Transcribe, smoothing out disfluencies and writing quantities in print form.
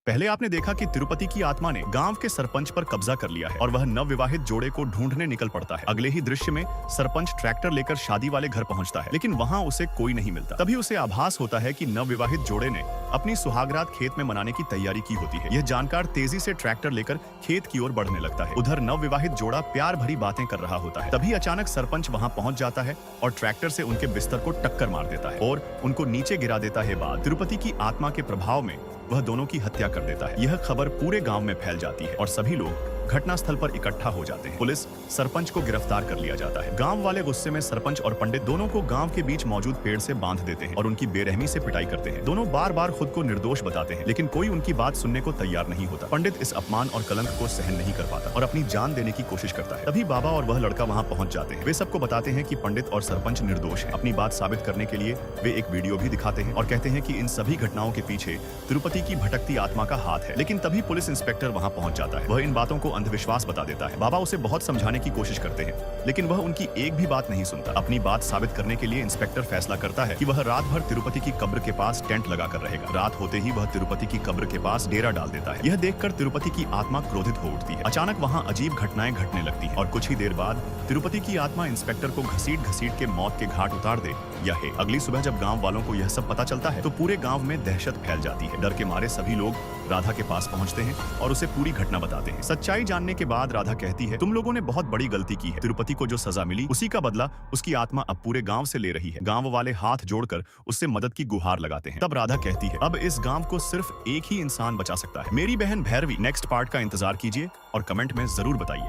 पहले आपने देखा कि तिरुपति की आत्मा ने गांव के सरपंच पर कब्जा कर लिया है और वह नवविवाहित जोड़े को ढूंढने निकल पड़ता है। अगले ही दृश्य में सरपंच ट्रैक्टर लेकर शादी वाले घर पहुंचता है, लेकिन वहां उसे कोई नहीं मिलता। तभी उसे आभास होता है कि नवविवाहित जोड़े ने अपनी सुहागरात खेत में मनाने की तैयारी की होती है। यह जानकर तेजी से ट्रैक्टर लेकर खेत की ओर बढ़ने लगता है। उधर नवविवाहित जोड़ा प्यार भरी बातें कर रहा होता है। तभी अचानक सरपंच वहां पहुंच जाता है और ट्रैक्टर से उनके बिस्तर को टक्कर मार देता है और उनको नीचे गिरा देता है। बाद तिरुपति की आत्मा के प्रभाव में वह दोनों की हत्या कर देता है। यह खबर पूरे गांव में फैल जाती है और सभी लोग घटनास्थल पर इकट्ठा हो जाते हैं। पुलिस सरपंच को गिरफ्तार कर लिया जाता है। गांव वाले गुस्से में सरपंच और पंडित दोनों को गांव के बीच मौजूद पेड़ से बांध देते हैं और उनकी बेरहमी से पिटाई करते हैं। दोनों बार बार खुद को निर्दोष बताते हैं, लेकिन कोई उनकी बात सुनने को तैयार नहीं होता। पंडित इस अपमान और कलंक को सहन नहीं कर पाता और अपनी जान देने की कोशिश करता है। तभी बाबा और वह लड़का वहां पहुंच जाते हैं। वे सबको बताते हैं कि पंडित और सरपंच निर्दोष हैं। अपनी बात साबित करने के लिए वे एक वीडियो भी दिखाते हैं और कहते हैं कि इन सभी घटनाओं के पीछे तिरुपति की भटकती आत्मा का हाथ है। लेकिन तभी पुलिस इंस्पेक्टर वहां पहुंच जाता है। वह इन बातों को अंधविश्वास बता देता है। बाबा उसे बहुत समझाने की कोशिश करते हैं, लेकिन वह उनकी एक भी बात नहीं सुनता। अपनी बात साबित करने के लिए इंस्पेक्टर फैसला करता है कि वह रात भर तिरुपति की कब्र के पास टेंट लगाकर रहेगा। रात होते ही वह तिरुपति की कब्र के पास डेरा डाल देता है। यह देखकर तिरुपति की आत्मा क्रोधित हो उठती है। अचानक वहां अजीब घटनाएं घटने लगती हैं और कुछ ही देर बाद तिरुपति की आत्मा इंस्पेक्टर को घसीट के मौत के घाट उतार दे। यह अगली सुबह जब गांव वालों को यह सब पता चलता है तो पूरे गांव में दहशत फैल जाती है। डर के मारे सभी लोग राधा के पास पहुंचते हैं और उसे पूरी घटना बताते हैं। सच्चाई जानने के बाद राधा कहती है, तुम लोगों ने बहुत बड़ी गलती की है। तिरुपति को जो सजा मिली उसी का बदला उसकी आत्मा अब पूरे गांव से ले रही है। गांव वाले हाथ जोड़कर उससे मदद की गुहार लगाते हैं। तब राधा कहती है, अब इस गांव को सिर्फ एक ही इंसान बचा सकता है, मेरी बहन भैरवी। नेक्स्ट पार्ट का इंतजार कीजिए और कमेंट में जरूर बताइए।